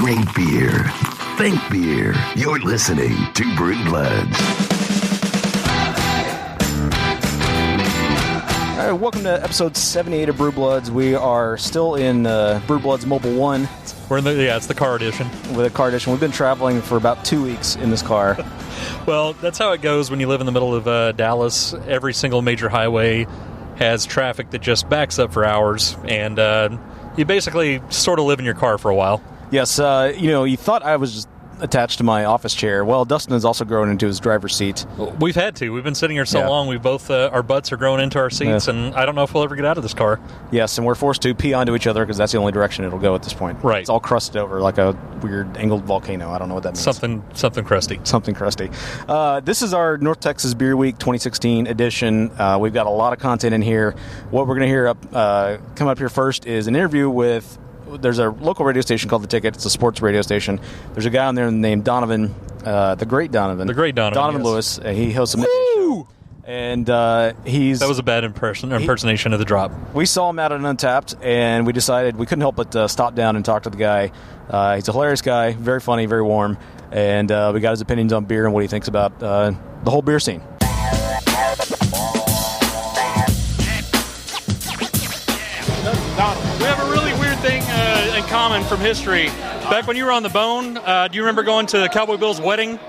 Drink beer. Think beer. You're listening to Brew Bloods. All right, welcome to episode 78 of Brew Bloods. We are still in Brew Bloods Mobile 1. We're in it's the car edition. With a car edition. We've been traveling for about 2 weeks in this car. Well, that's how it goes when you live in the middle of Dallas. Every single major highway has traffic that just backs up for hours, and you basically sort of live in your car for a while. Yes, you thought I was just attached to my office chair. Well, Dustin has also grown into his driver's seat. We've had to. We've been sitting here so long. We both our butts are growing into our seats, and I don't know if we'll ever get out of this car. Yes, and we're forced to pee onto each other because that's the only direction it'll go at this point. Right. It's all crusted over like a weird angled volcano. I don't know what that means. Something crusty. Something crusty. This is our North Texas Beer Week 2016 edition. We've got a lot of content in here. What we're going to hear come up here first is an interview with. There's a local radio station called The Ticket. It's a sports radio station. There's a guy on there named Donovan, the great Donovan. The great Donovan. Donovan yes. Lewis. He hosts a midday show. And he's... That was a bad impersonation of the drop. We saw him out at Untapped, and we decided we couldn't help but stop down and talk to the guy. He's a hilarious guy, very funny, very warm. And we got his opinions on beer and what he thinks about the whole beer scene. We have a really weird thing in common from history. Back when you were on the Bone, do you remember going to Cowboy Bill's wedding?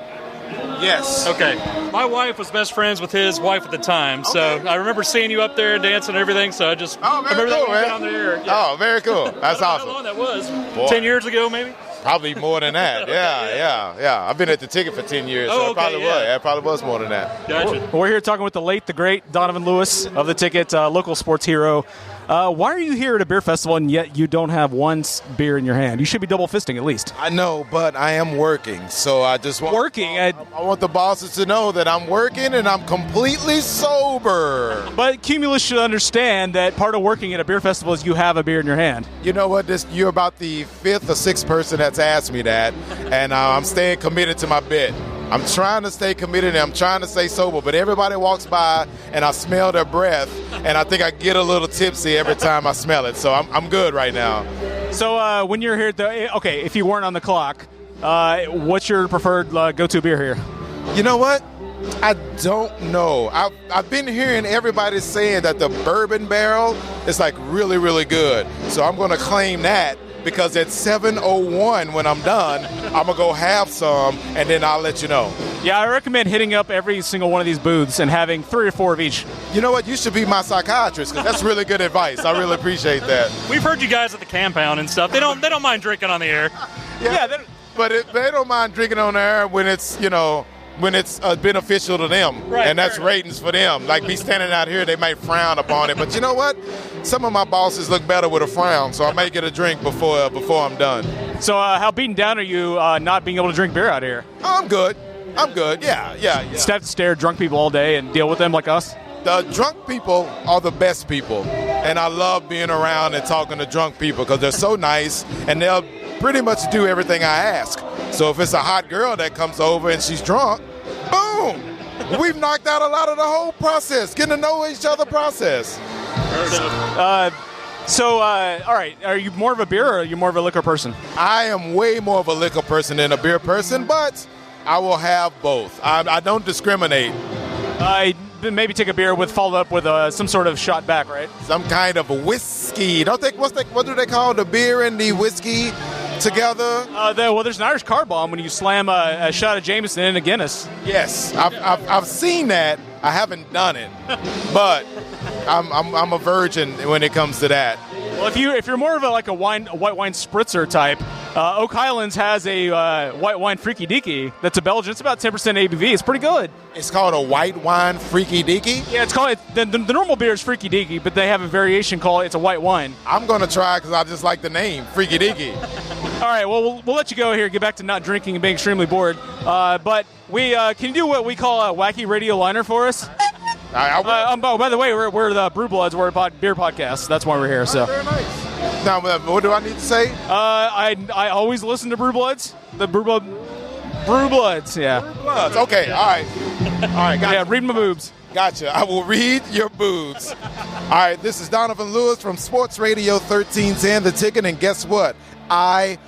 Yes. Okay. My wife was best friends with his wife at the time, so I remember seeing you up there dancing and everything, so I just remember cool, that man. on the air. Yeah. Oh, very cool. That's awesome. How long that was? Boy. 10 years ago, maybe? Probably more than that. Yeah. I've been at the Ticket for 10 years, so it probably was more than that. Gotcha. We're here talking with the late, the great Donovan Lewis of The Ticket, local sports hero. Why are you here at a beer festival and yet you don't have one beer in your hand? You should be double fisting at least. I know, but I am working, so I just want I want the bosses to know that I'm working and I'm completely sober. But Cumulus should understand that part of working at a beer festival is you have a beer in your hand. You know what? You're about the fifth or sixth person that's asked me that, and I'm staying committed to my bit. I'm trying to stay committed and I'm trying to stay sober, but everybody walks by and I smell their breath, and I think I get a little tipsy every time I smell it. So I'm good right now. So when you're here, if you weren't on the clock, what's your preferred go-to beer here? You know what? I don't know. I've been hearing everybody saying that the bourbon barrel is like really, really good. So I'm going to claim that. Because at 7:01 when I'm done, I'm going to go have some, and then I'll let you know. Yeah, I recommend hitting up every single one of these booths and having 3 or 4 of each. You know what? You should be my psychiatrist, because that's really good advice. I really appreciate that. We've heard you guys at the compound and stuff. They don't mind drinking on the air. But they don't mind drinking on the air when it's, when it's beneficial to them. Right, and that's ratings for them. Like me standing out here, they might frown upon it. But you know what? Some of my bosses look better with a frown, so I may get a drink before I'm done. So how beaten down are you not being able to drink beer out here? Oh, I'm good. Yeah. Just have to stare at drunk people all day and deal with them like us? The drunk people are the best people. And I love being around and talking to drunk people because they're so nice, and they'll pretty much do everything I ask. So if it's a hot girl that comes over and she's drunk, boom! We've knocked out a lot of the whole process, getting to know each other process. All right, are you more of a beer or are you more of a liquor person? I am way more of a liquor person than a beer person, but I will have both. I don't discriminate. Maybe take a beer followed up with some sort of shot back, right? Some kind of whiskey. What do they call the beer and the whiskey together? There's an Irish car bomb when you slam a shot of Jameson in a Guinness. Yes, I've seen that. I haven't done it, but I'm a virgin when it comes to that. Well, if you're more of a white wine spritzer type, Oak Highlands has a white wine freaky deaky that's a Belgian. It's about 10% ABV. It's pretty good. It's called a white wine freaky deaky? Yeah, it's called the normal beer is freaky deaky, but they have a variation called it's a white wine. I'm going to try because I just like the name, freaky deaky. All right, well, we'll let you go here, get back to not drinking and being extremely bored. But can you do what we call a wacky radio liner for us? By the way, we're the Brew Bloods. We're a beer podcast. That's why we're here. So. Very nice. Now, what do I need to say? I always listen to Brew Bloods. The Brew Bloods, yeah. Brew Bloods. Okay, all right. Gotcha. Yeah, read my boobs. Gotcha. I will read your boobs. All right, this is Donovan Lewis from Sports Radio 1310, The Ticket, and guess what? I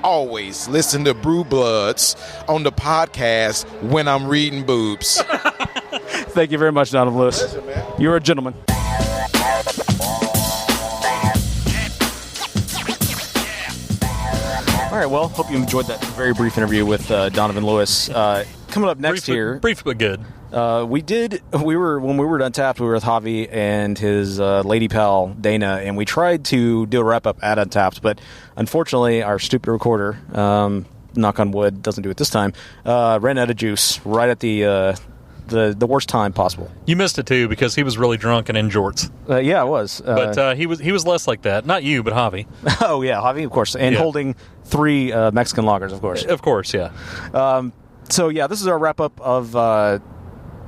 always listen to Brew Bloods on the podcast when I'm reading boobs. Thank you very much, Donovan Lewis. Pleasure, man. You're a gentleman. All right, well, hope you enjoyed that very brief interview with Donovan Lewis. Coming up next brief but good. when we were at Untapped, we were with Javi and his lady pal Dana, and we tried to do a wrap up at Untapped, but unfortunately our stupid recorder, knock on wood, doesn't do it this time, ran out of juice right at the worst time possible. You missed it too because he was really drunk and in jorts. Yeah, I was. But he was less like that. Not you, but Javi. Oh yeah, Javi, of course, and holding 3 Mexican lagers, of course. Of course, yeah. So yeah, this is our wrap up of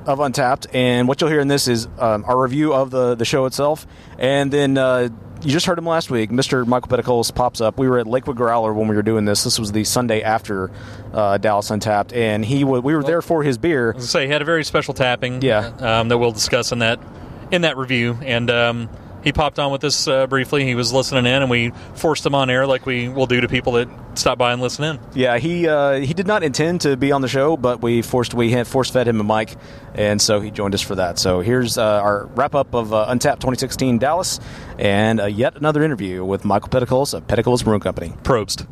Untapped, and what you'll hear in this is our review of the show itself, and then you just heard him last week. Mr. Michael Peticolas pops up. We were at Lakewood Growler when we were doing this. This was the Sunday after Dallas Untapped, and we were there for his beer. I was gonna say, he had a very special tapping. Yeah. That we'll discuss in that review, and he popped on with us briefly. He was listening in, and we forced him on air like we will do to people that stop by and listen in. Yeah, he did not intend to be on the show, but we force-fed him a mic, and so he joined us for that. So here's our wrap-up of Untapped 2016 Dallas, and yet another interview with Michael Peticolas of Peticolas Brewing Company. Probst.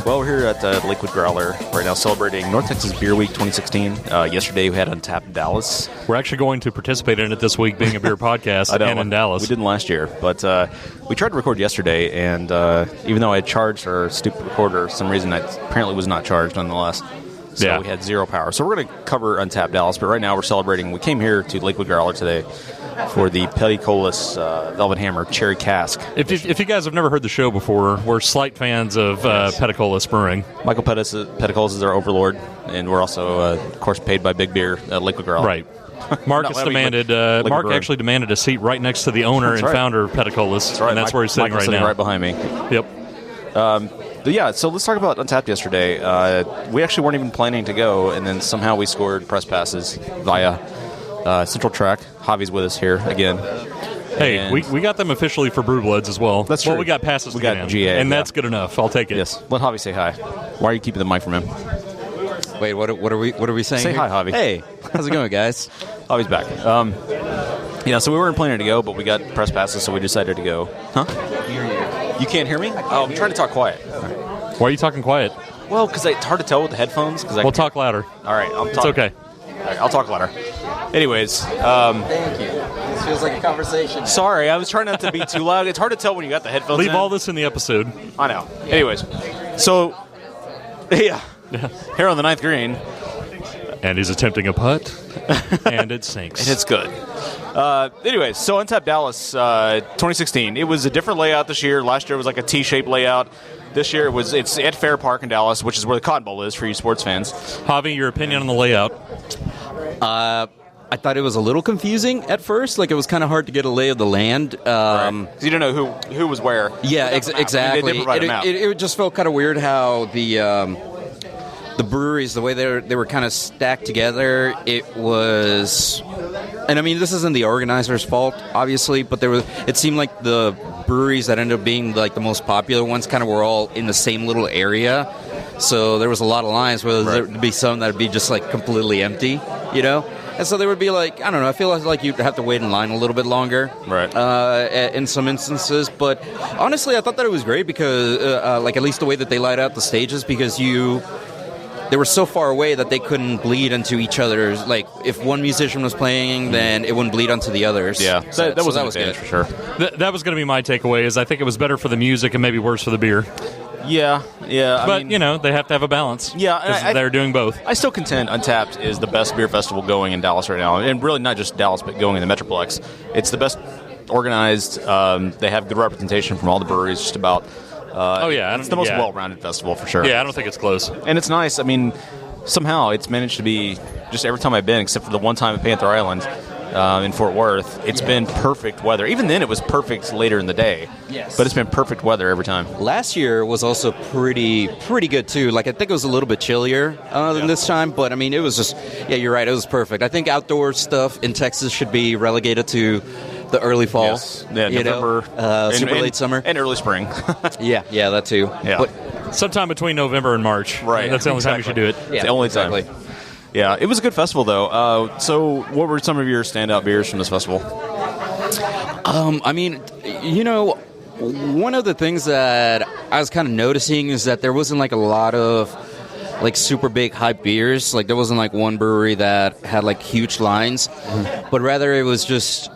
Well, we're here at Lakewood Growler right now celebrating North Texas Beer Week 2016. Yesterday we had Untapped Dallas. We're actually going to participate in it this week, being a beer podcast, and in Dallas. We didn't last year, but we tried to record yesterday, and even though I had charged our stupid recorder, for some reason I apparently was not charged nonetheless. So we had zero power. So we're going to cover Untapped Dallas, but right now we're celebrating. We came here to Lakewood Growler today for the Peticolas Velvet Hammer Cherry Cask. If you guys have never heard the show before, we're slight fans of Peticolas Brewing. Michael Peticolas is our overlord, and we're also, of course, paid by Big Beer at Lakewood Growler. Right. Mark actually demanded a seat right next to the owner founder of Peticolas, that's right. And that's where he's sitting right now. Right behind me. Yep. But yeah, so let's talk about Untapped yesterday. We actually weren't even planning to go, and then somehow we scored press passes via Central Track. Javi's with us here again. Hey, and we got them officially for Brew Bloods as well. That's true. Well, we got passes. We got GA, and that's good enough. I'll take it. Yes. Let Javi say hi. Why are you keeping the mic from him? Wait, what are we saying? Say here? hi, Javi. Hey, how's it going, guys? Javi's back. Yeah, so we weren't planning to go, but we got press passes, so we decided to go. Huh? You can't hear me? Oh, I'm trying to talk quiet. Why are you talking quiet? Well, because it's hard to tell with the headphones. We'll talk louder. All right, It's okay. All right, I'll talk louder. Anyways. Thank you. This feels like a conversation. Sorry, I was trying not to be too loud. It's hard to tell when you got the headphones Leave in. all this in the episode. I know. Anyways, so, yeah. Here on the 9th green. And he's attempting a putt, and it sinks. And it's good. Anyways, so Untapped Dallas 2016. It was a different layout this year. Last year it was like a T-shaped layout. This year it's at Fair Park in Dallas, which is where the Cotton Bowl is for you sports fans. Javi, your opinion on the layout? I thought it was a little confusing at first. Like, it was kind of hard to get a lay of the land. Right. You didn't know who was where. Yeah, exactly. I mean, they did provide a map. It just felt kind of weird how the breweries, the way they were kind of stacked together, it was... And, I mean, this isn't the organizer's fault, obviously, but it seemed like the breweries that ended up being, like, the most popular ones kind of were all in the same little area. So there was a lot of lines where there would be some that would be just, like, completely empty, you know? And so there would be, like, I don't know, I feel like you'd have to wait in line a little bit longer. Right. In some instances. But honestly, I thought that it was great because, like, at least the way that they laid out the stages, because they were so far away that they couldn't bleed into each other's. Like, if one musician was playing, then it wouldn't bleed onto the others. Yeah, that was good for sure. That was going to be my takeaway. Is I think it was better for the music and maybe worse for the beer. Yeah. But they have to have a balance. Yeah, because they're doing both. I still contend Untapped is the best beer festival going in Dallas right now, and really not just Dallas, but going in the Metroplex. It's the best organized. They have good representation from all the breweries, just about. It's the most well-rounded festival for sure. Yeah, I don't think it's close. And it's nice. I mean, somehow it's managed to be, just every time I've been, except for the one time at Panther Island in Fort Worth, it's been perfect weather. Even then it was perfect later in the day. Yes. But it's been perfect weather every time. Last year was also pretty good too. Like, I think it was a little bit chillier than this time, but I mean, it was just, you're right, it was perfect. I think outdoor stuff in Texas should be relegated to the early fall. Yes. Yeah, November. Super late summer. And early spring. yeah, that too. Yeah. But, sometime between November and March. Right. That's the only time you should do it. yeah, It's the only exactly. time. Yeah, it was a good festival, though. So what were some of your standout beers from this festival? I mean, one of the things that I was kind of noticing is that there wasn't like a lot of like super big hype beers. Like there wasn't like one brewery that had like huge lines, but rather it was just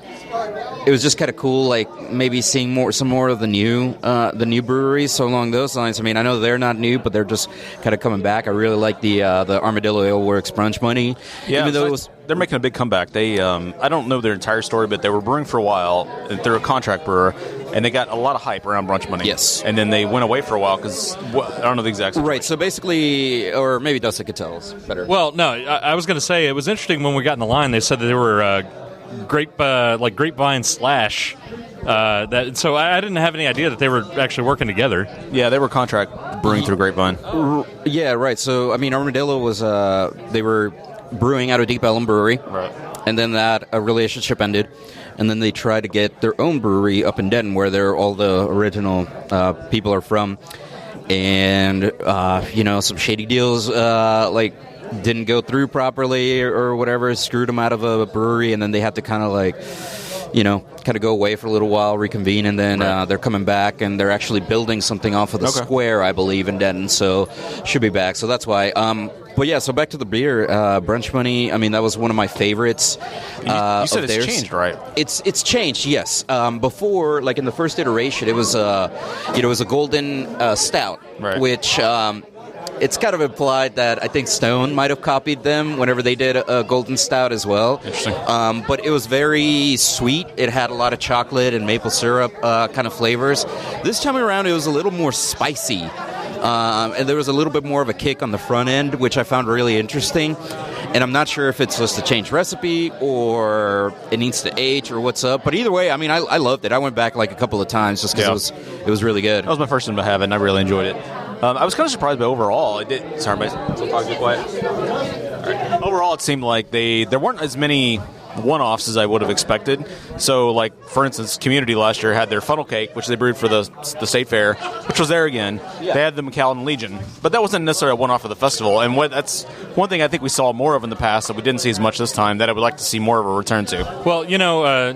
kind of cool, like maybe seeing some more of the new breweries. So along those lines, I mean, I know they're not new, but they're just kind of coming back. I really like the Armadillo Ale Works Brunch Money. Yeah, even though they're making a big comeback. They I don't know their entire story, but they were brewing for a while. They're a contract brewer, and they got a lot of hype around Brunch Money. Yes, and then they went away for a while because I don't know the exact situation. Right. So basically, or maybe Dustin could tell us better. Well, no, I was going to say it was interesting when we got in the line. They said that they were grapevine slash. So I didn't have any idea that they were actually working together. Yeah, they were contract brewing through Grapevine. Yeah, right. So I mean, Armadillo was they were brewing out of Deep Ellum Brewery, Right. and then that relationship ended, and then they tried to get their own brewery up in Denton, where all the original people are from, and some shady deals didn't go through properly or whatever, screwed them out of a brewery, and then they had to kind of go away for a little while, reconvene, and then they're coming back, and they're actually building something off of the square, I believe, in Denton, so should be back. So that's why. But yeah, so back to the beer, Brunch Money. I mean, that was one of my favorites. You said it's changed, right? It's changed, yes. Before, like in the first iteration, it was a golden stout, right. Which. It's kind of implied that I think Stone might have copied them whenever they did a Golden Stout as well. Interesting. But it was very sweet. It had a lot of chocolate and maple syrup kind of flavors. This time around, it was a little more spicy. And there was a little bit more of a kick on the front end, which I found really interesting. And I'm not sure if it's just a changed recipe or it needs to age or what's up. But either way, I mean, I loved it. I went back like a couple of times just because it was really good. That was my first time to have it, and I really enjoyed it. I was kind of surprised by overall. It did. Sorry, still talking too quiet. All right. Overall, it seemed like there weren't as many one-offs as I would have expected. So, like, for instance, Community last year had their funnel cake, which they brewed for the state fair, which was there again. Yeah. They had the McAllen Legion, but that wasn't necessarily a one-off of the festival. And that's one thing I think we saw more of in the past that we didn't see as much this time that I would like to see more of a return to. Well,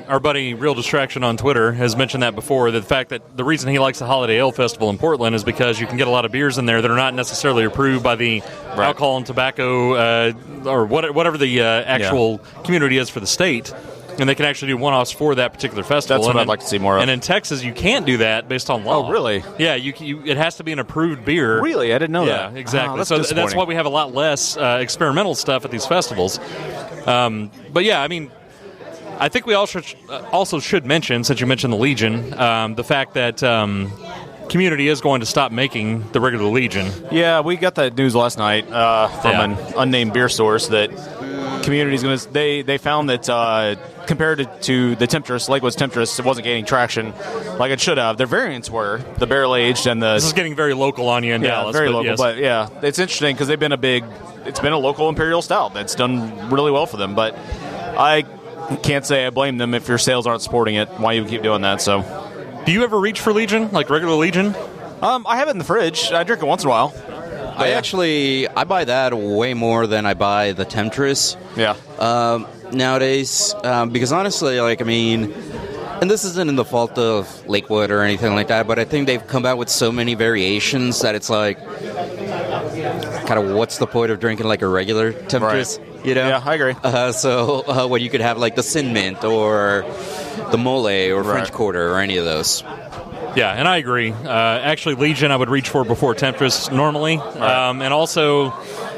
our buddy Real Distraction on Twitter has mentioned that before, the fact that the reason he likes the Holiday Ale Festival in Portland is because you can get a lot of beers in there that are not necessarily approved by the alcohol and tobacco or whatever the actual community is for the state, and they can actually do one-offs for that particular festival. That's what I'd like to see more of. And in Texas, you can't do that based on law. Oh, really? Yeah, it has to be an approved beer. Really? I didn't know that. Yeah, exactly. Oh, that's why we have a lot less experimental stuff at these festivals. But yeah, I mean, I think we also should mention, since you mentioned the Legion, the fact that Community is going to stop making the regular Legion. Yeah, we got that news last night from an unnamed beer source that Community's going to. They found that compared to the Temptress, Lakewood's Temptress, it wasn't gaining traction like it should have. Their variants were the barrel aged and the. This is getting very local on you in Dallas. Very local, yes. but yeah, it's interesting because they've been it's been a local imperial stout that's done really well for them. But I can't say I blame them if your sales aren't supporting it. Why you keep doing that? So. Do you ever reach for Legion, like regular Legion? I have it in the fridge. I drink it once in a while. I buy that way more than I buy the Temptress. Yeah. Nowadays, because honestly, like, I mean, and this isn't in the fault of Lakewood or anything like that, but I think they've come out with so many variations that it's like, kind of, what's the point of drinking like a regular Temptress? Right. You know? Yeah, I agree. So when you could have like the Sin Mint or the Mole or French Quarter or any of those. Yeah, and I agree. Actually, Legion I would reach for before Temptress normally. Right. And also,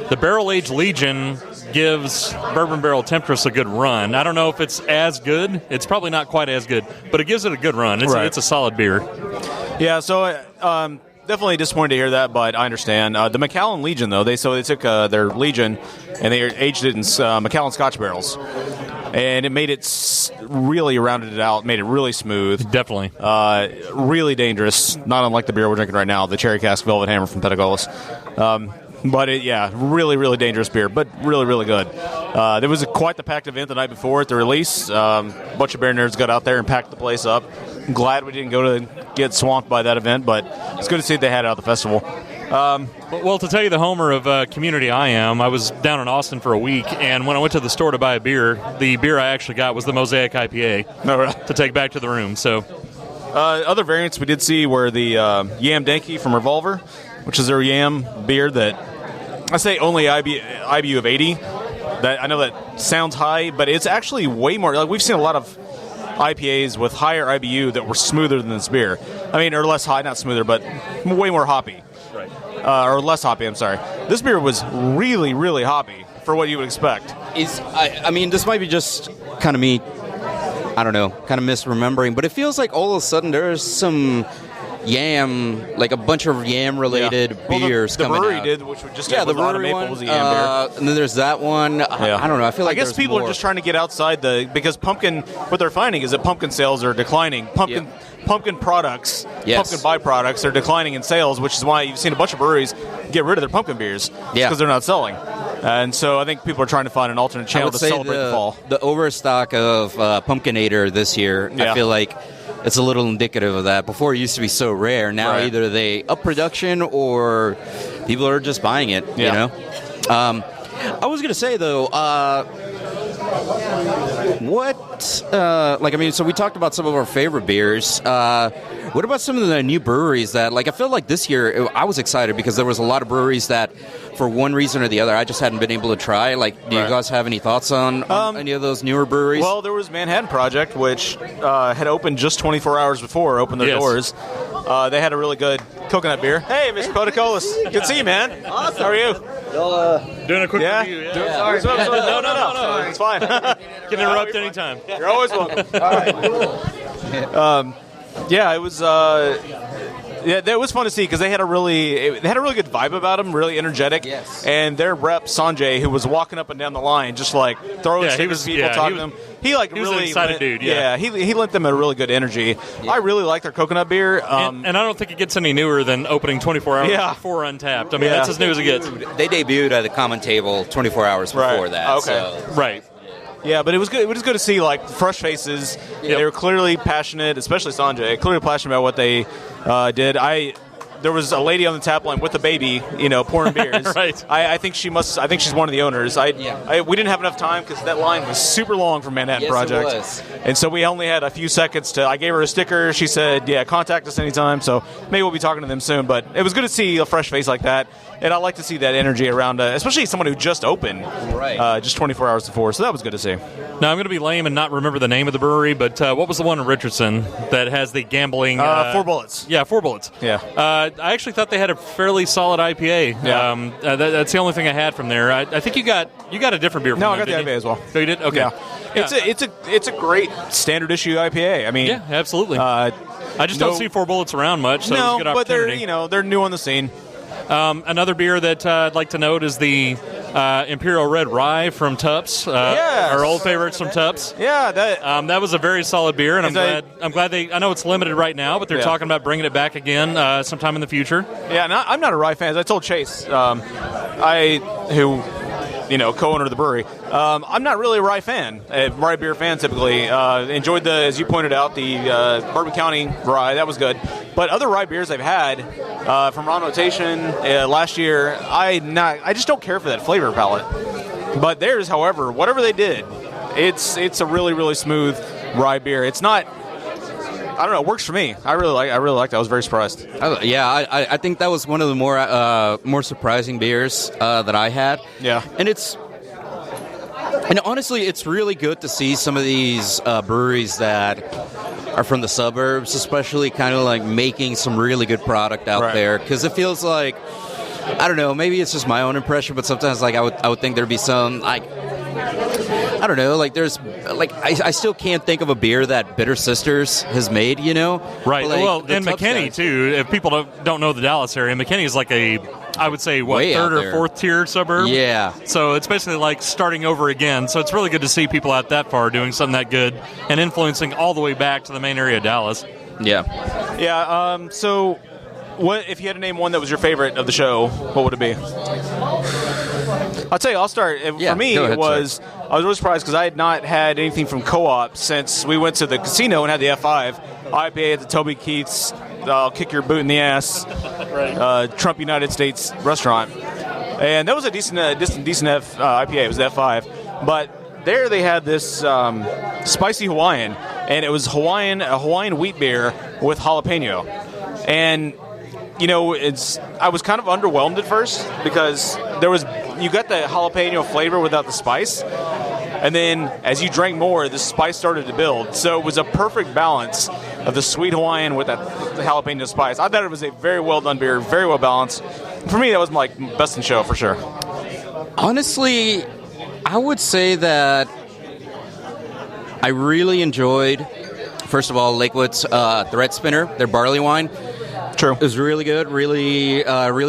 the barrel-aged Legion gives Bourbon Barrel Temptress a good run. I don't know if it's as good. It's probably not quite as good, but it gives it a good run. It's a solid beer. Yeah, so definitely disappointed to hear that, but I understand. The McAllen Legion, though, they took their Legion and they aged it in McAllen Scotch barrels. And it made it really rounded it out, made it really smooth. Definitely. Really dangerous, not unlike the beer we're drinking right now, the Cherry Cask Velvet Hammer from Peticolas. But really, really dangerous beer, but really, really good. There was quite the packed event the night before at the release. A bunch of beer nerds got out there and packed the place up. I'm glad we didn't go to get swamped by that event, but it's good to see they had it at the festival. Well, to tell you the homer of community I am, I was down in Austin for a week, and when I went to the store to buy a beer, the beer I actually got was the Mosaic IPA to take back to the room. So, other variants we did see were the Yam Danky from Revolver, which is their yam beer that I say only IBU of 80. That I know that sounds high, but it's actually way more. Like, we've seen a lot of IPAs with higher IBU that were smoother than this beer. I mean, or less high, not smoother, but way more hoppy. right. Or less hoppy, I'm sorry. This beer was really, really hoppy for what you would expect. I mean, this might be just kind of me, I don't know, kind of misremembering, but it feels like all of a sudden there's some yam, like a bunch of yam-related beers the coming brewery out. did, which would just the with autumn brewery maple one, was a yam beer. and then there's that one. I don't know. I feel like I guess there's people more. are just trying to get outside because pumpkin. What they're finding is that pumpkin sales are declining. Pumpkin products, pumpkin byproducts are declining in sales, which is why you've seen a bunch of breweries get rid of their pumpkin beers because they're not selling. And so I think people are trying to find an alternate channel to celebrate the fall. The overstock of Pumpkinator this year, I feel like it's a little indicative of that. Before it used to be so rare. Now either they up production or people are just buying it, you know? I was going to say, though, so we talked about some of our favorite beers. What about some of the new breweries that, I feel like this year I was excited because there was a lot of breweries that, for one reason or the other, I just hadn't been able to try. Do you guys have any thoughts on any of those newer breweries? Well, there was Manhattan Project, which had opened just 24 hours before opened their doors. They had a really good coconut beer. Hey, Mr. Peticolas. Good to see you, man. Awesome. How are you? Doing a quick review. Sorry. No. It's fine. Can interrupt anytime. You're always welcome. All right. It was. That was fun to see because they had a really good vibe about them, really energetic. Yes. And their rep Sanjay, who was walking up and down the line, just throwing stickers at people, talking to them. He was an excited dude. Yeah, he lent them a really good energy. Yeah. I really like their coconut beer. And I don't think it gets any newer than opening 24 hours before Untapped. I mean, that's as new as it gets. They debuted at the Common Table 24 hours before that. Okay. So. Right. Yeah, but it was good. It was good to see fresh faces. Yep. They were clearly passionate, especially Sanjay, clearly passionate about what they did. There was a lady on the tap line with a baby, pouring beers. Right. I think she's one of the owners. We didn't have enough time because that line was super long from Manhattan Project. It was. And so we only had a few seconds I gave her a sticker. She said, contact us anytime. So maybe we'll be talking to them soon. But it was good to see a fresh face like that. And I like to see that energy around, especially someone who just opened just 24 hours before. So that was good to see. Now, I'm going to be lame and not remember the name of the brewery, but what was the one in Richardson that has the gambling? 4 Bullets. Yeah, 4 Bullets. Yeah. I actually thought they had a fairly solid IPA. Yeah. That's the only thing I had from there. I think you got a different beer from them. No, I got the IPA as well. Oh, you did? Okay. Yeah. It's a great standard issue IPA. I mean, yeah, absolutely. I just don't see 4 Bullets around much, so it was a good opportunity. But they're new on the scene. Another beer that I'd like to note is the Imperial Red Rye from Tups, our old favorites from Tups. Yeah, that was a very solid beer, and I'm glad I know it's limited right now, but they're talking about bringing it back again sometime in the future. Yeah, and I'm not a rye fan. As I told Chase, co-owner of the brewery, I'm not really a rye fan, rye beer fan typically. Enjoyed as you pointed out, the Bourbon County rye. That was good. But other rye beers I've had from Raw Notation last year, I just don't care for that flavor palette. But theirs, however, whatever they did, it's a really, really smooth rye beer. It's not. I don't know. It works for me. I really liked it. I was very surprised. I think that was one of the more surprising beers that I had. Yeah, and honestly, it's really good to see some of these breweries that are from the suburbs, especially kind of making some really good product out there, because it feels like, I don't know, maybe it's just my own impression, but sometimes I would think there'd be some I don't know, there's I still can't think of a beer that Bitter Sisters has made, Right. And McKinney too. If people don't know the Dallas area, McKinney is I would say third or fourth tier suburb. Yeah. So it's basically starting over again. So it's really good to see people out that far doing something that good and influencing all the way back to the main area of Dallas. Yeah. Yeah. So what if you had to name one that was your favorite of the show? What would it be? I'll tell you. I'll start. For me, go ahead, it was. I was really surprised because I had not had anything from Co-op since we went to the casino and had the F5 IPA at the Toby Keith's. I'll kick your boot in the ass. Trump United States restaurant, and that was a decent IPA. It was the F5, but there they had this spicy Hawaiian, and it was a Hawaiian wheat beer with jalapeno, and. I was kind of underwhelmed at first because you got the jalapeno flavor without the spice, and then as you drank more, the spice started to build. So it was a perfect balance of the sweet Hawaiian with the jalapeno spice. I thought it was a very well done beer, very well balanced. For me, that was my best in show for sure. Honestly, I would say that I really enjoyed, first of all, Lakewood's Thread Spinner, their barley wine. True. It was really good, really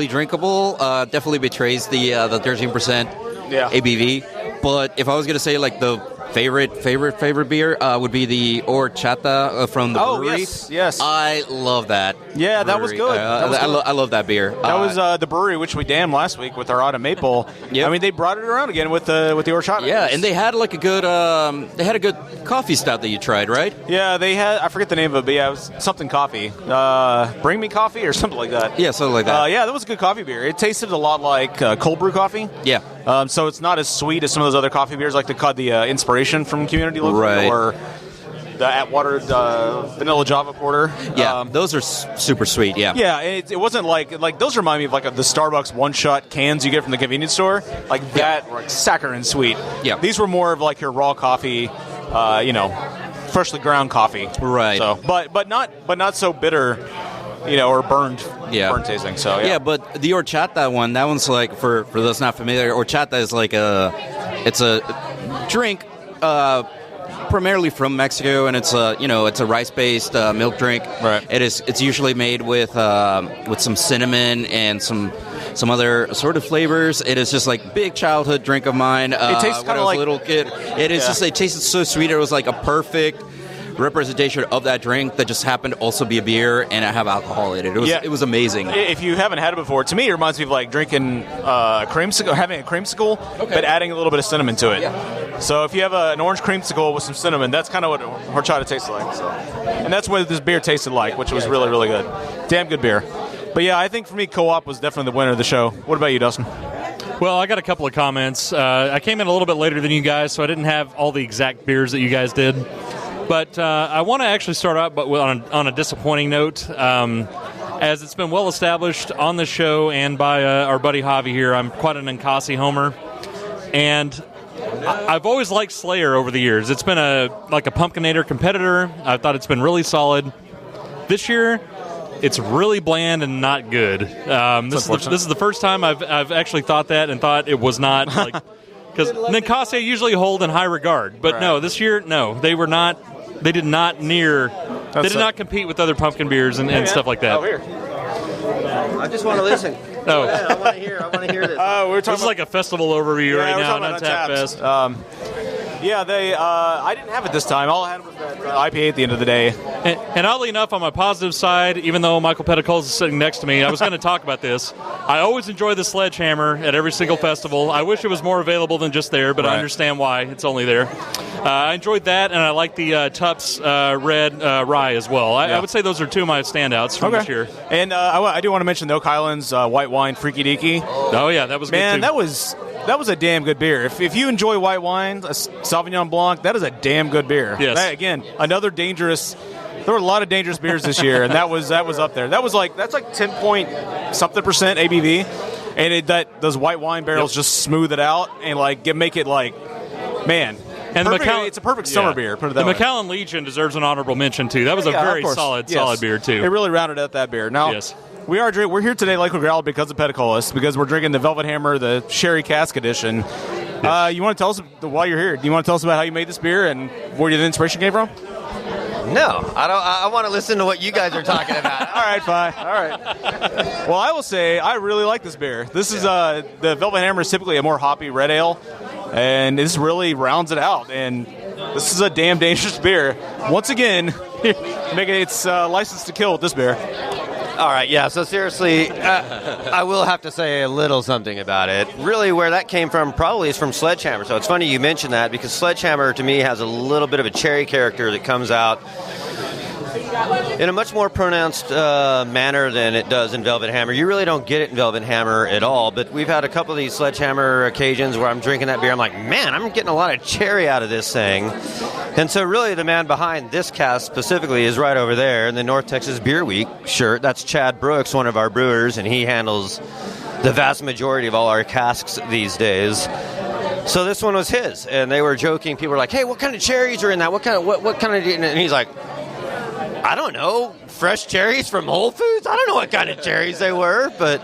drinkable. Definitely betrays the 13% ABV. But if I was going to say like the favorite beer would be the horchata from the brewery. Yes. I love that. Yeah, that was good. I love that beer. That was the brewery which we damned last week with our autumn maple. Yep. I mean, they brought it around again with the horchata. Yeah, and they had like a good coffee stout that you tried, right? Yeah, they had. I forget the name of it, but yeah, it was something coffee. Bring me coffee or something like that. Yeah, something like that. Yeah, that was a good coffee beer. It tasted a lot like cold brew coffee. Yeah. So it's not as sweet as some of those other coffee beers, like the Inspiration from Community Local, right. Or the Atwater Vanilla Java Porter. Yeah, those are super sweet. Yeah. Yeah, it wasn't like those remind me of like the Starbucks one-shot cans you get from the convenience store, like that, like saccharine sweet. Yeah, these were more of like your raw coffee, freshly ground coffee. Right. So, but not so bitter. Or burned tasting. So yeah. But the horchata one, that one's like for those not familiar, horchata is like it's a drink primarily from Mexico, and it's a rice-based milk drink. Right. It's usually made with some cinnamon and some other sort of flavors. It is just like big childhood drink of mine. It tastes kind of like a little kid. It tasted so sweet. It was like a perfect representation of that drink that just happened to also be a beer and have alcohol in it. It was amazing. If you haven't had it before, to me it reminds me of like drinking creamsicle, having a creamsicle, but adding a little bit of cinnamon to it. Yeah. So if you have an orange creamsicle with some cinnamon, that's kind of what horchata tastes like. So, and that's what this beer tasted like, which was really, really good. Damn good beer. But yeah, I think for me, Co-op was definitely the winner of the show. What about you, Dustin? Well, I got a couple of comments. I came in a little bit later than you guys, so I didn't have all the exact beers that you guys did. But I want to actually start out on a disappointing note. As it's been well established on the show and by our buddy Javi here, I'm quite an Nkasi homer. And I've always liked Slayer over the years. It's been a Pumpkinator competitor. I thought it's been really solid. This year, it's really bland and not good. This is the first time I've actually thought that and thought it was not like because Nkasi usually hold in high regard, but no, this year they were not. They did not compete with other pumpkin beers and stuff like that. Oh, here. I just want to listen. Oh, I want to hear this. This is like a festival overview right now, an Untapped Fest. I didn't have it this time. All I had was that IPA at the end of the day. And oddly enough, on my positive side, even though Michael Peticolas is sitting next to me, I was going to talk about this. I always enjoy the Sledgehammer at every single festival. I wish it was more available than just there, but I understand why it's only there. I enjoyed that, and I like the Tupps Red Rye as well. I would say those are two of my standouts from this year. And I do want to mention the Oak Highlands White Wine Freaky Deaky. Oh, yeah, that was good, too. Man, that was a damn good beer. If you enjoy white wine, a Sauvignon Blanc, that is a damn good beer. Yes. That, again, another dangerous. There were a lot of dangerous beers this year, and that was up there. That's like 10-point-something% ABV, and those white wine barrels just smooth it out and make it man. And it's a perfect summer beer. Put it that the way. Macallan Legion deserves an honorable mention too. That was a very solid beer too. It really rounded out that beer. Now, we're here today, Lakewood Growl, because of Peticolas, because we're drinking the Velvet Hammer, the Sherry Cask edition. Yes. You want to tell us while you're here? Do you want to tell us about how you made this beer and where the inspiration came from? No, I don't. I want to listen to what you guys are talking about. All right, fine. All right. Well, I will say I really like this beer. This is the Velvet Hammer is typically a more hoppy red ale, and this really rounds it out. And this is a damn dangerous beer. Once again, making its license to kill with this beer. All right, yeah, so seriously, I will have to say a little something about it. Really, where that came from probably is from Sledgehammer. So it's funny you mentioned that because Sledgehammer, to me, has a little bit of a cherry character that comes out in a much more pronounced manner than it does in Velvet Hammer. You really don't get it in Velvet Hammer at all, but we've had a couple of these Sledgehammer occasions where I'm drinking that beer. I'm like, man, I'm getting a lot of cherry out of this thing. And so really the man behind this cask specifically is right over there in the North Texas Beer Week shirt. That's Chad Brooks, one of our brewers, and he handles the vast majority of all our casks these days. So this one was his, and they were joking. People were like, hey, what kind of cherries are in that? What kind of, and he's like, I don't know, fresh cherries from Whole Foods? I don't know what kind of cherries they were, but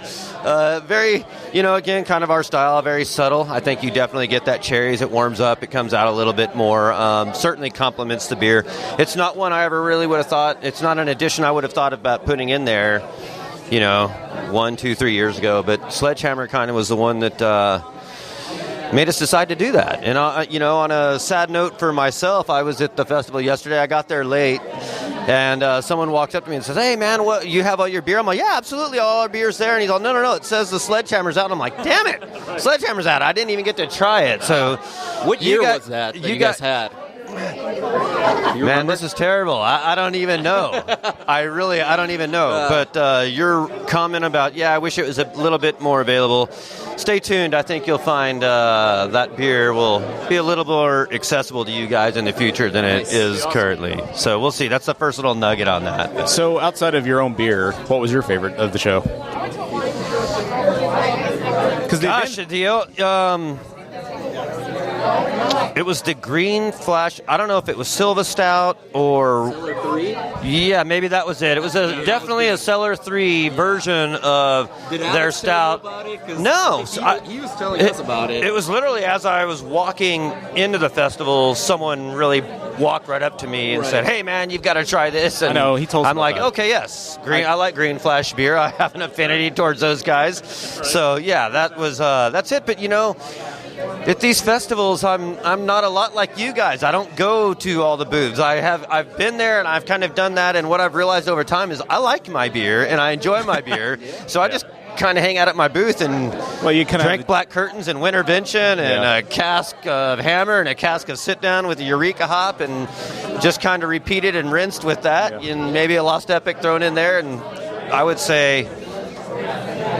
very, again, kind of our style, very subtle. I think you definitely get that cherry as it warms up. It comes out a little bit more. Certainly complements the beer. It's not one I ever really would have thought. It's not an addition I would have thought about putting in there, 1, 2, 3 years ago. But Sledgehammer kind of was the one that made us decide to do that. And, on a sad note for myself, I was at the festival yesterday. I got there late. And someone walks up to me and says, hey, man, what, you have all your beer? I'm like, yeah, absolutely, all our beer's there. And he's like, no, it says the Sledgehammer's out. And I'm like, damn it, Sledgehammer's out. I didn't even get to try it. So what year was that you guys had? Man, this is terrible. I don't even know. I don't even know. But your comment about, I wish it was a little bit more available. Stay tuned. I think you'll find that beer will be a little more accessible to you guys in the future than it is currently. So we'll see. That's the first little nugget on that. So outside of your own beer, what was your favorite of the show? It was the Green Flash. I don't know if it was Silva Stout or Cellar 3? Yeah, maybe that was it. It was definitely a Cellar 3 version of their stout. No, he was telling us about it. It was literally as I was walking into the festival, someone really walked right up to me and said, "Hey, man, you've got to try this." And I know, he told us. I'm like, that. "Okay, yes, I like Green Flash beer. I have an affinity towards those guys." So yeah, that's it. But at these festivals, I'm not a lot like you guys. I don't go to all the booths. I've been there and I've kind of done that. And what I've realized over time is I like my beer and I enjoy my beer. So I just kind of hang out at my booth and drink Black Curtains and Wintervention and a cask of Hammer and a cask of Sit Down with a Eureka hop and just kind of repeated and rinsed with that and maybe a Lost Epic thrown in there. And I would say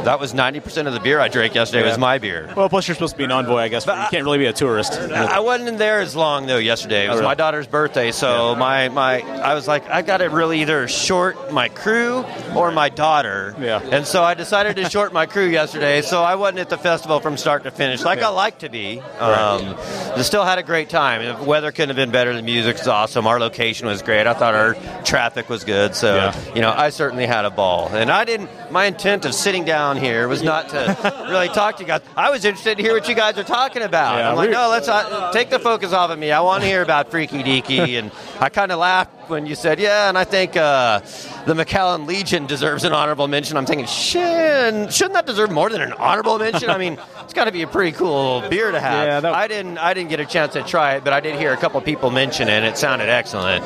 that was 90% of the beer I drank yesterday was my beer. Well, plus you're supposed to be an envoy, I guess, but you can't really be a tourist. I wasn't there as long, though, yesterday. It was my daughter's birthday, so I was like, I've got to really either short my crew or my daughter. Yeah. And so I decided to short my crew yesterday, so I wasn't at the festival from start to finish, like I like to be. I still had a great time. The weather couldn't have been better. The music's awesome. Our location was great. I thought our traffic was good, so, I certainly had a ball. And my intent of sitting down here was not to really talk to you guys. I was interested to hear what you guys are talking about. I'm like, no, let's take the focus off of me. I want to hear about Freaky Deaky. And I kind of laughed when you said, and I think the Macallan Legion deserves an honorable mention. I'm thinking, shouldn't that deserve more than an honorable mention? I mean, it's got to be a pretty cool beer to have. I didn't get a chance to try it, but I did hear a couple people mention it, and it sounded excellent.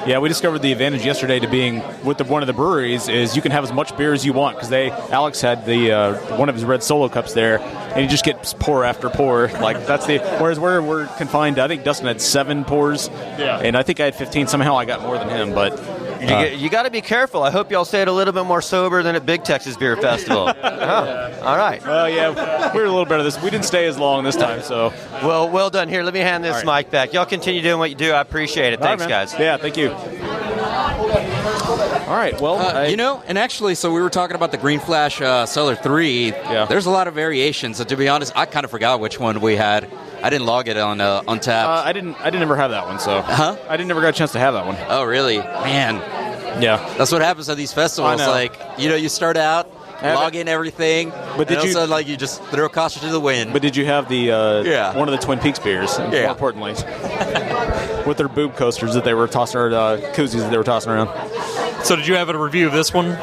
Yeah, we discovered the advantage yesterday to being with one of the breweries is you can have as much beer as you want because Alex had the one of his red Solo cups there, and you just get pour after pour. Like that's whereas we're confined. I think Dustin had 7 pours, and I think I had 15. Somehow I got more than him, but. You got to be careful. I hope y'all stayed a little bit more sober than at Big Texas Beer Festival. All right. Well, we were a little better this. We didn't stay as long this time, so. Well done. Here, let me hand this mic back. Y'all continue doing what you do. I appreciate it. Thanks, guys. Yeah, thank you. All right. Well, and actually, so we were talking about the Green Flash Cellar 3. Yeah. There's a lot of variations. And to be honest, I kind of forgot which one we had. I didn't log it on Untapped. I didn't ever have that one, so. I didn't ever get a chance to have that one. Oh, really? Man. Yeah. That's what happens at these festivals. Like, you start out, log in everything, but all of a sudden, you just throw caution to the wind. But did you have the one of the Twin Peaks beers? More importantly, with their boob coasters that they were tossing, or koozies that they were tossing around. So did you have a review of this one?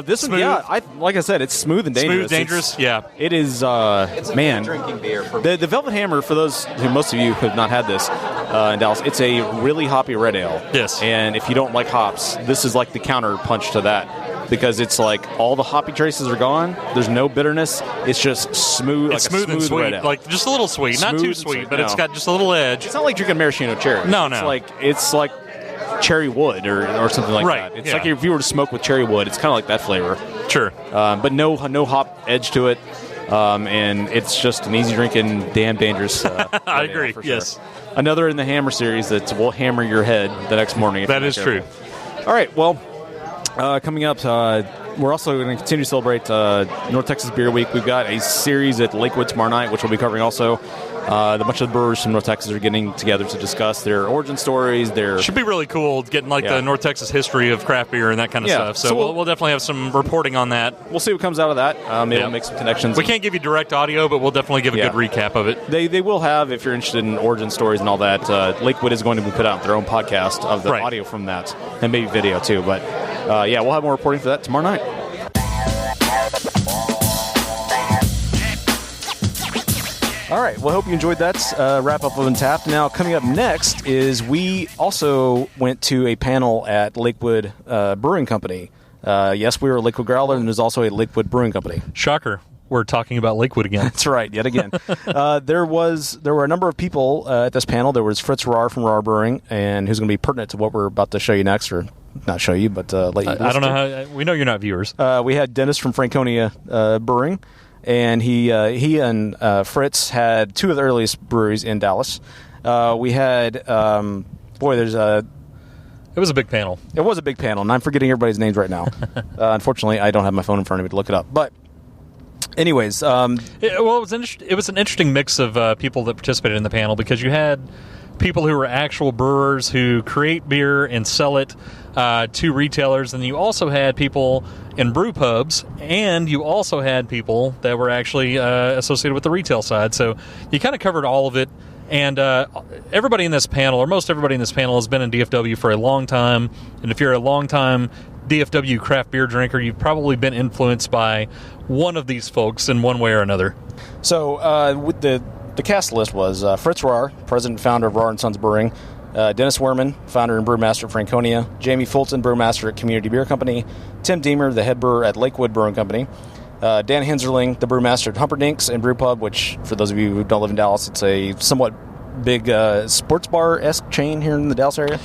This smooth? One, like I said, it's smooth and dangerous. Smooth, dangerous, It is, it's a man. drinking beer. The Velvet Hammer, for those who most of you have not had this in Dallas, it's a really hoppy red ale. Yes. And if you don't like hops, this is like the counter punch to that. because it's like all the hoppy traces are gone. There's no bitterness. It's just smooth. It's like smooth and sweet, like just a little sweet, not too sweet, but it's got just a little edge. It's not like drinking maraschino cherry. No. It's like cherry wood or something like that. It's like if you were to smoke with cherry wood, it's kind of like that flavor. Sure. But no hop edge to it. And it's just an easy drinking, damn dangerous. I agree. For sure. Yes. Another in the hammer series that will hammer your head the next morning. That is true. All right. Well, coming up, we're also going to continue to celebrate North Texas Beer Week. We've got a series at Lakewood tomorrow night, which we'll be covering also. A bunch of the brewers from North Texas are getting together to discuss their origin stories. Should be really cool getting the North Texas history of craft beer and that kind of stuff. So we'll definitely have some reporting on that. We'll see what comes out of that. Maybe we'll make some connections. We can't give you direct audio, but we'll definitely give a good recap of it. They will have, if you're interested in origin stories and all that, Lakewood is going to be put out their own podcast of the audio from that, and maybe video too. But we'll have more reporting for that tomorrow night. All right. Well, I hope you enjoyed that wrap-up of Untapped. Now, coming up next is we also went to a panel at Lakewood Brewing Company. Yes, we were a Lakewood Growler, and there's also a Lakewood Brewing Company. Shocker. We're talking about Lakewood again. That's right, yet again. There were a number of people at this panel. There was Fritz Rahr from Rahr Brewing, and who's going to be pertinent to what we're about to show you next, or not show you, but let you I don't know how. We know you're not viewers. We had Dennis from Franconia Brewing. And he and Fritz had two of the earliest breweries in Dallas. We had, It was a big panel. It was a big panel, and I'm forgetting everybody's names right now. Unfortunately, I don't have my phone in front of me to look it up. But anyways. It was an interesting mix of people that participated in the panel, because you had people who were actual brewers who create beer and sell it to retailers, and you also had people in brew pubs, and you also had people that were actually associated with the retail side. So you kind of covered all of it, and everybody in this panel, or most everybody in this panel, has been in DFW for a long time, and if you're a long-time DFW craft beer drinker, you've probably been influenced by one of these folks in one way or another. So with the cast list was Fritz Rahr, president and founder of Rahr & Sons Brewing, Dennis Werman, founder and brewmaster at Franconia, Jamie Fulton, brewmaster at Community Beer Company, Tim Deemer, the head brewer at Lakewood Brewing Company, Dan Henserling, the brewmaster at Humperdinck's and Brew Pub, which, for those of you who don't live in Dallas, it's a somewhat big sports bar-esque chain here in the Dallas area.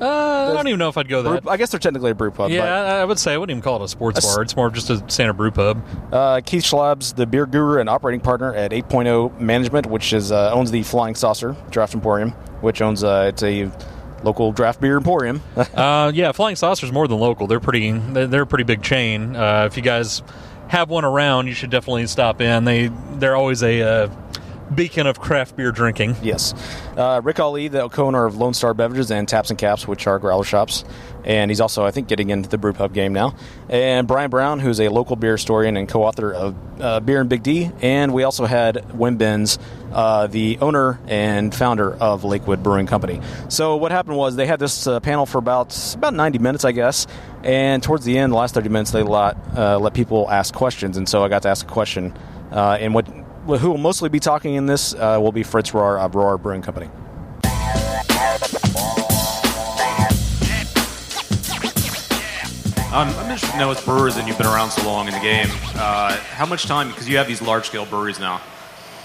I don't even know if I'd go that. I guess they're technically a brew pub. Yeah, I would say I wouldn't even call it a sports bar. It's more of just a standard brew pub. Keith Schlab's the beer guru and operating partner at 8.0 Management, which owns the Flying Saucer Draft Emporium, which owns it's a local draft beer emporium. Flying Saucer's more than local. They're a pretty big chain. If you guys have one around, you should definitely stop in. They're always a beacon of craft beer drinking. Yes. Rick Ali, the co-owner of Lone Star Beverages and Taps and Caps, which are growler shops. And he's also, I think, getting into the brew pub game now. And Brian Brown, who's a local beer historian and co-author of Beer and Big D. And we also had Wim Benz, the owner and founder of Lakewood Brewing Company. So what happened was they had this panel for about 90 minutes, I guess. And towards the end, the last 30 minutes, they let people ask questions. And so I got to ask a question. And who will mostly be talking in this will be Fritz Rahr of Rahr Brewing Company. I'm interested to know, as brewers, and you've been around so long in the game, how much time, because you have these large-scale breweries now,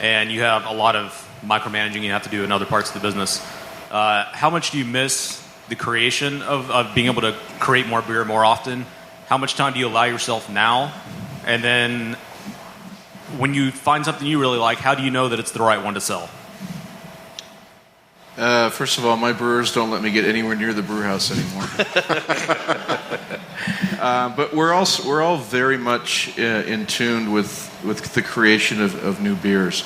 and you have a lot of micromanaging you have to do in other parts of the business, how much do you miss the creation of being able to create more beer more often? How much time do you allow yourself now? And then when you find something you really like, how do you know that it's the right one to sell? First of all, my brewers don't let me get anywhere near the brew house anymore. But we're all very much in tune with the creation of new beers.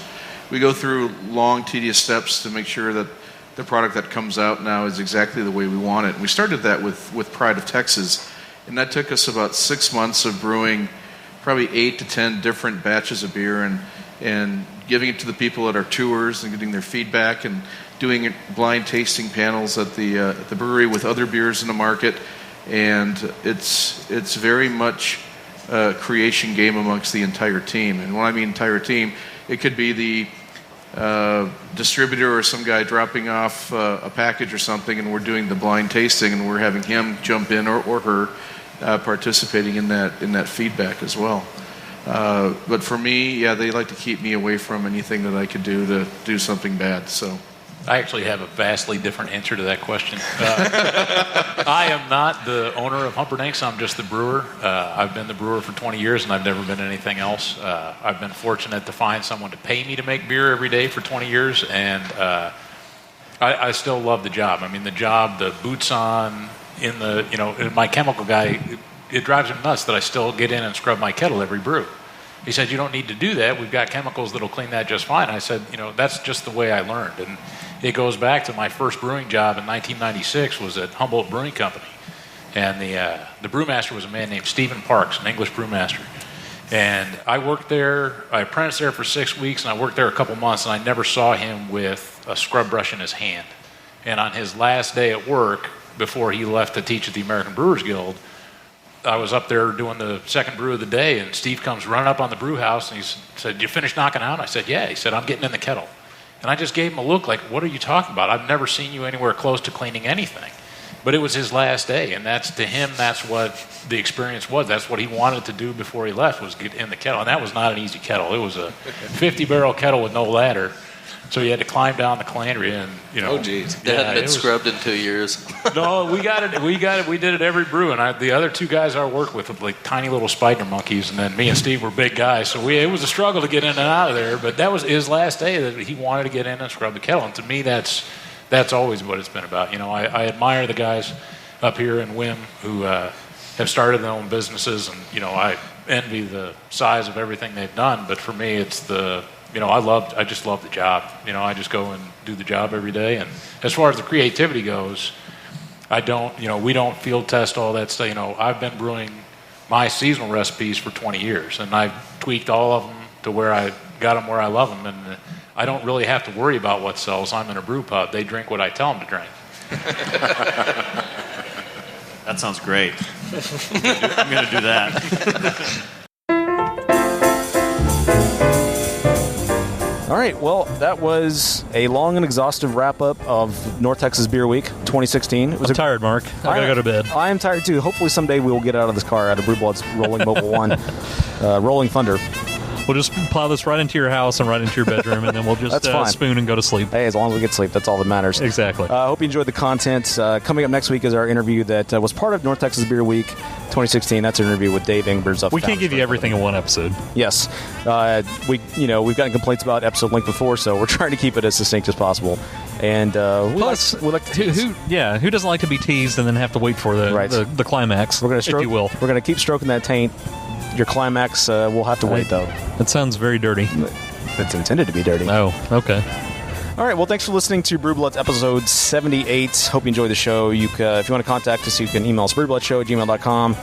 We go through long, tedious steps to make sure that the product that comes out now is exactly the way we want it. And we started that with Pride of Texas, and that took us about 6 months of brewing probably 8 to 10 different batches of beer and giving it to the people at our tours and getting their feedback and doing blind tasting panels at the brewery with other beers in the market. And it's very much a creation game amongst the entire team. And when I mean entire team, it could be the distributor or some guy dropping off a package or something, and we're doing the blind tasting, and we're having him jump in or her participating in that feedback as well. But for me, they like to keep me away from anything that I could do to do something bad. So I actually have a vastly different answer to that question. I am not the owner of Humperdinck's. I'm just the brewer. I've been the brewer for 20 years, and I've never been anything else. I've been fortunate to find someone to pay me to make beer every day for 20 years, and I still love the job. I mean, the job, the boots on, my chemical guy, it drives him nuts that I still get in and scrub my kettle every brew. He said, you don't need to do that. We've got chemicals that'll clean that just fine. I said, that's just the way I learned. And it goes back to my first brewing job in 1996 was at Humboldt Brewing Company. And the brewmaster was a man named Stephen Parks, an English brewmaster. And I worked there, I apprenticed there for 6 weeks, and I worked there a couple months, and I never saw him with a scrub brush in his hand. And on his last day at work, before he left to teach at the American Brewers Guild, I was up there doing the second brew of the day, and Steve comes running up on the brew house, and he said, you finished knocking out? I said, yeah. He said, I'm getting in the kettle. And I just gave him a look like, what are you talking about? I've never seen you anywhere close to cleaning anything. But it was his last day, and to him, that's what the experience was. That's what he wanted to do before he left, was get in the kettle. And that was not an easy kettle. It was a 50-barrel kettle with no ladder. So you had to climb down the calandria, and Oh, geez, that hadn't been scrubbed in 2 years. No, we got it. We did it every brew, and the other two guys I worked with were like tiny little spider monkeys, and then me and Steve were big guys. So it was a struggle to get in and out of there. But that was his last day that he wanted to get in and scrub the kettle. And to me, that's always what it's been about. I admire the guys up here in Wim who have started their own businesses, and I envy the size of everything they've done. But for me, it's I just love the job. I just go and do the job every day. And as far as the creativity goes, we don't field test all that stuff. I've been brewing my seasonal recipes for 20 years, and I've tweaked all of them to where I got them where I love them. And I don't really have to worry about what sells. I'm in a brew pub. They drink what I tell them to drink. That sounds great. I'm going to do that. All right, well, that was a long and exhaustive wrap-up of North Texas Beer Week 2016. I'm tired, Mark. I got to go to bed. I am tired, too. Hopefully someday we will get out of this car, out of Brew Blood's Rolling Mobile 1, Rolling Thunder. We'll just plow this right into your house and right into your bedroom, and then we'll just spoon and go to sleep. Hey, as long as we get sleep, that's all that matters. Exactly. I hope you enjoyed the content. Coming up next week is our interview that was part of North Texas Beer Week 2016. That's an interview with Dave Ingber's. We can't give you everything in one episode. Yes. We've gotten complaints about episode length before, so we're trying to keep it as succinct as possible. And plus, we like to who doesn't like to be teased and then have to wait for the climax, if you will. We're going to keep stroking that taint. Your climax, we'll have to wait, though. That sounds very dirty. It's intended to be dirty. Oh, okay. All right, well, thanks for listening to Brew Bloods episode 78. Hope you enjoyed the show. If you want to contact us, you can email us, brewbloodshow@gmail.com.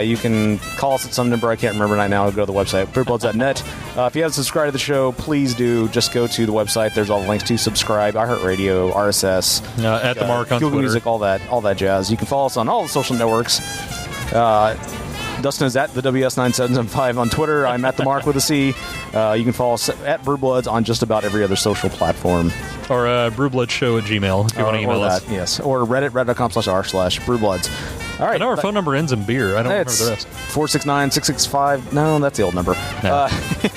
You can call us at some number I can't remember right now. Go to the website, brewbloods.net. If you haven't subscribed to the show, please do. Just go to the website. There's all the links to subscribe, iHeartRadio, RSS, at the Mark on Google Twitter. Music, all that jazz. You can follow us on all the social networks. Dustin is at the WS9775 on Twitter. I'm at the Mark with a C. You can follow us at Brewbloods on just about every other social platform. Or brewbloodshow@gmail if you want to email us. Yes. Or reddit.com/r/brewbloods. All right. I know our phone number ends in beer. I don't remember the rest. 469-665. No, that's the old number. No.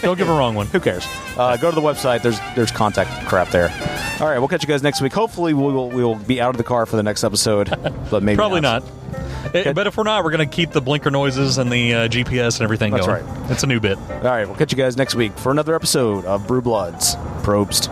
Don't give a wrong one. Who cares? Go to the website. There's contact crap there. All right. We'll catch you guys next week. Hopefully, we'll be out of the car for the next episode, but maybe probably not. But if we're not, we're going to keep the blinker noises and the GPS and everything going. That's right. It's a new bit. All right. We'll catch you guys next week for another episode of Brew Bloods. Probst.